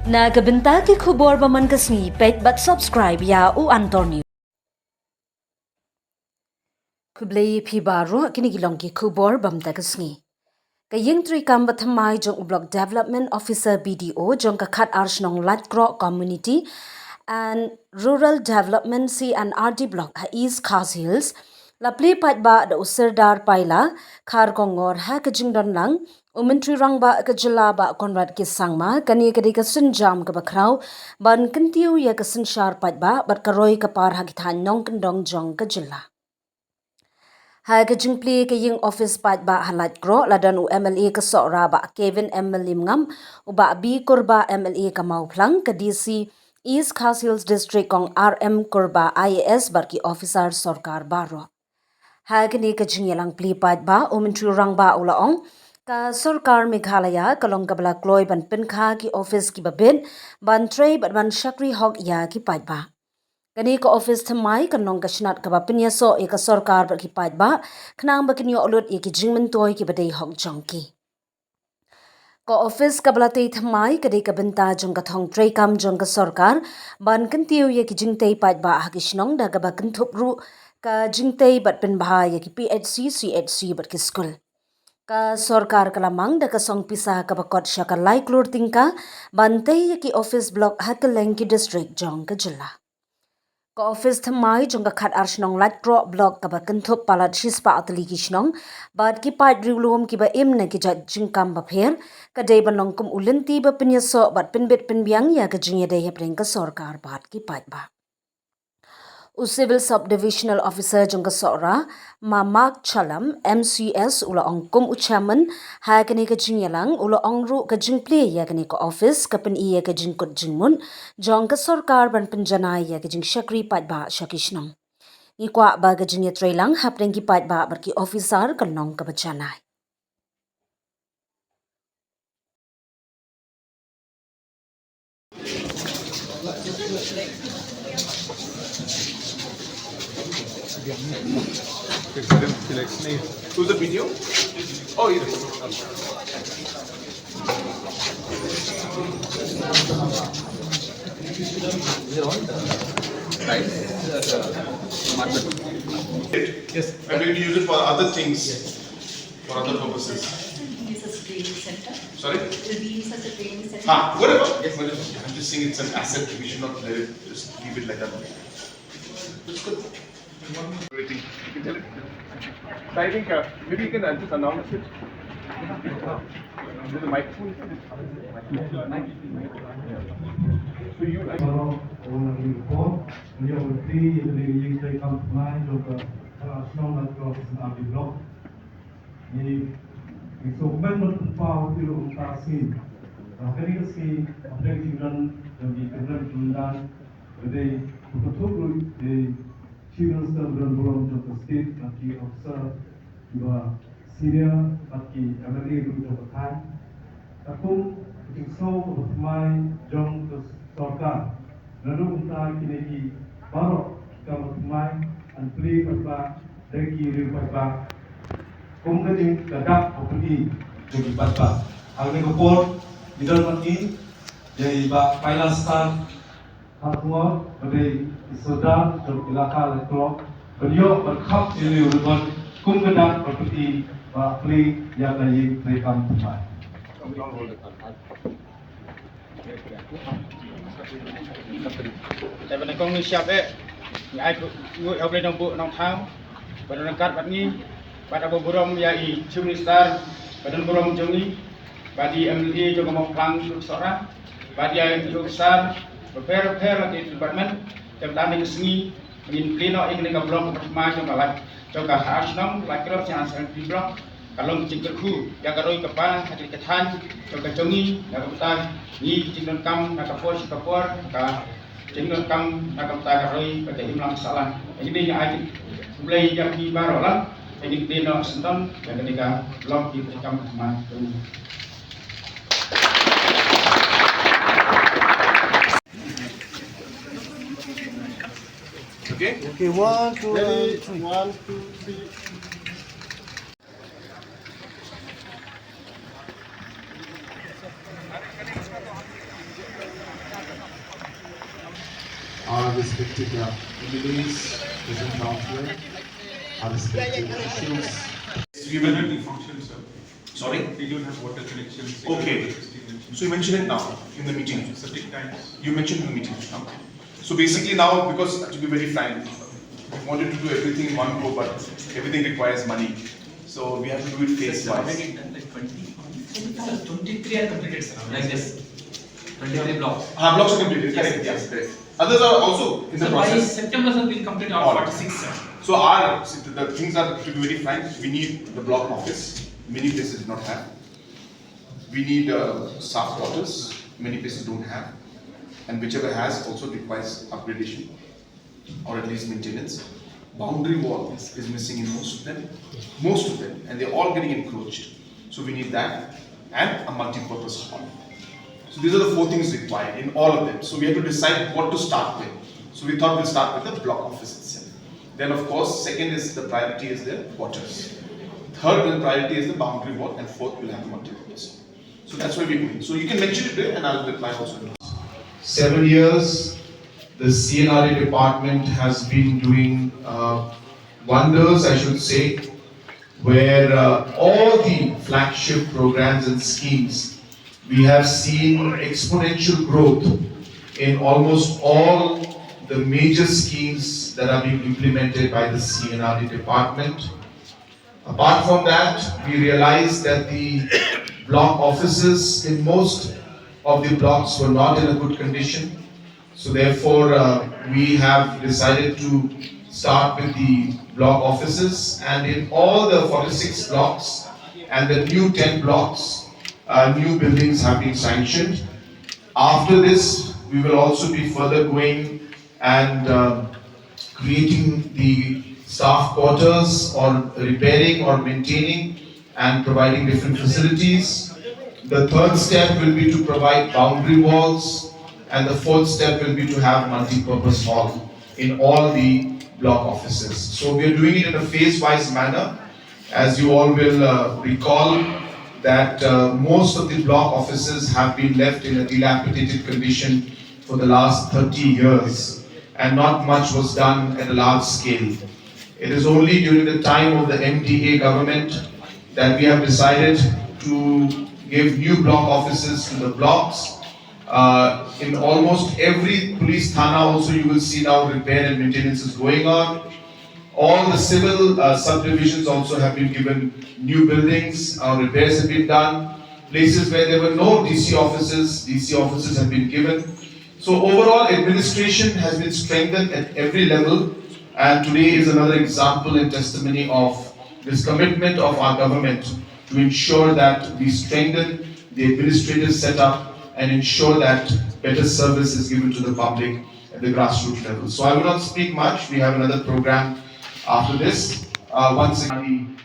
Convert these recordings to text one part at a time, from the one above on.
Nagabenta ki khubor baman kasni pet but subscribe ya u Antonio. Kublai phi baro kini gilong ki khubor bamta kasni. Ka Ïing Treikam jong Block Development Officer BDO jong ka Khatarshnong-Laitkroh Community and Rural Development CNRD Block ha East Khas Hills la plie pat ba da Sirdar paila khar kongor ha ka jingdon lang Umentri rang ba ka jela ba konrad ki sangma kani ka ka sinjam ka bakraw ban kentiu ya ka sinshar pat ba bat karoi ka par ha ki than nong kendong jong ka jela. Hai ka jingpli ka Ïing office pat ba halat kro ladan u MLA ka sora ba Kevin MLA ngam u ba bi kurba MLA ka mauplang ka DC East Khas Hills District kong RM kurba IAS barki officer sarkar baro. Hai ka ni ka jingyalang pli pat ba Umentri rang ba ulaong ka sarkar Meghalaya kalong kabla kloy ban pinkha ki office ki babin ban tray ban shakri hog ya ki pat ba. Kani ka office thamai kanong ka shnat ka ba pinya so e ka sarkar ba ki pat ba khnang ba kinyo ulut e ki jingmen toy ki badai hog jongki. Ka office ka balate thamai kadai ka benta jong ka thong Treikam jong ka sarkar ban kentiu ye ki jingtei pat ba hakishnong da ka ba kenthup ru ka jingtei bat pin bha ye ki PHC CHC bat ki school. Ka sarkar kalamang da ka song pisa ka bakot siya ka Laiklor tingka bantay ye ki office block Hakaleng ki district jong ka jila. Ka office thamai jong ka Khatarshnong-Laitkroh block ka ba kenthup palat shispa atali ki shnong bad ki pat riulum ki ba imna ki jat jingkam ba pher ka day banong kum ulinti ba pinya so bat pinbit pinbiang ya ka jingya day hepring ka sarkar bad ki pat ba. U Civil Subdivisional Officer jong ka sora Mamak Chalam MCS ula ong kum uchaman ha kani ka jingyalang ula ong ru ka jingpli ya kani ka office ka pin iya ka jingkut jingmun jong ka sarkar ban pinjanai ya ka jing shakri pat ba shakishnong. Ikwa ba ka jingya trailang hapring ki pat ba barki officer ka nong ka bachanai. Who's the BDO? Oh, yes. Yes. I'm going to use it for other things, for other purposes. Use as a training center. Sorry? Will be used as a training center. Whatever. Yes. I'm just saying it's an asset. We should not let it just leave it like that. It's good. Waiting. You can tell it. So I think maybe you can just announce it. With the microphone. So you like. Ïing Treikam BDO. So when not power to Tarsin, very see operating run the Canadian they put the children's run of the state that he observed to senior that he MLA root of the time. Aku so of my young Sarkar, lalu unta kini baru kamu and play pada deki pada kemudian dadak opini jadi pada hal ini kopor di dalam ini jadi pailastan Khatarshnong pada Sirdar dan Laitkroh beliau berkhap jadi urutan kemudian opini play yang Ïing Treikam BDO. Tại vì con người siap ni ai ngồi ở bên nông thang, pada nangkat bat ni, pada beberapa yai Sirdar, pada beberapa jongi, badi MLA juga mau pelang seorang, badi yang besar, beberapa di departemen, tentang ini seni, ingin klino ingin ngablok pertama juga Khatarshnong-Laitkroh yang asal di blok. Kalau cingkerku, yang karoi kepan, hadir ketan, juga jongi, nak betul, ni cingkern kam, nak kapor, sikapor, ka cingkern kam, nak betul karoi, pada imlam salah. Ini yang ada, mulai yang di barolah, ini kita nak senton, yang ketika blok di Treikam teman. Okay? Okay, 1, 2, 3. 1, 2, 3. our respected MLAs present out here, our respected officials. We will Currently function, sir. Sorry? We don't have water connections. Okay. So you mentioned it now in the meeting. Septic tanks. You mentioned in the meeting now. So basically now, because to be very frank, we wanted to do everything in one go, but everything requires money. So we have to do it phase wise. Already done like 20. Sir, 23 are completed, sir. Like this. 23 blocks. Blocks are completed. Correct. Yes, correct. Others are also in the So by process. September, sir, we'll complete all All. 46, sir. So the things are, to be very frank, we need the block office. Many places do not have. We need staff quarters. Many places don't have. And whichever has also requires upgradation or at least maintenance. Boundary wall is missing in most of them, and they're all getting encroached. So we need that and a multi-purpose hall. So these are the 4 things required in all of them. So we have to decide what to start with. So we thought we'll start with the block office itself. Then of course, second is the priority is the quarters. Third priority is the boundary wall, and fourth we'll have the multi-purpose. So that's where we're going. So you can mention it there, and I'll reply also. 7 years, the CNRA department has been doing wonders, I should say, where all the flagship programs and schemes, we have seen exponential growth in almost all the major schemes that are being implemented by the CNRA department. Apart from that, we realized that the block offices in most of the blocks were not in a good condition. So therefore, we have decided to start with the block offices, and in all the 46 blocks and the new 10 blocks, new buildings have been sanctioned. After this, we will also be further going and creating the staff quarters or repairing or maintaining and providing different facilities. The third step will be to provide boundary walls, and the fourth step will be to have multi-purpose hall in all the block offices. So we are doing it in a phase-wise manner. As you all will recall that most of the block offices have been left in a dilapidated condition for the last 30 years, and not much was done at a large scale. It is only during the time of the MDA government that we have decided to give new block offices to the blocks. In almost every police thana also you will see now repair and maintenance is going on. All the civil subdivisions also have been given new buildings, repairs have been done. Places where there were no DC offices have been given. So overall administration has been strengthened at every level, and today is another example and testimony of this commitment of our government to ensure that we strengthen the administrative setup and ensure that better service is given to the public at the grassroots level. So I will not speak much. We have another program after this. Once again,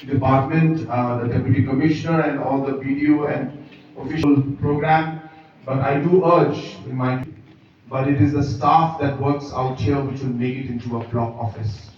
the department, the deputy commissioner, and all the BDO and official program. But I do urge, but it is the staff that works out here which will make it into a block office.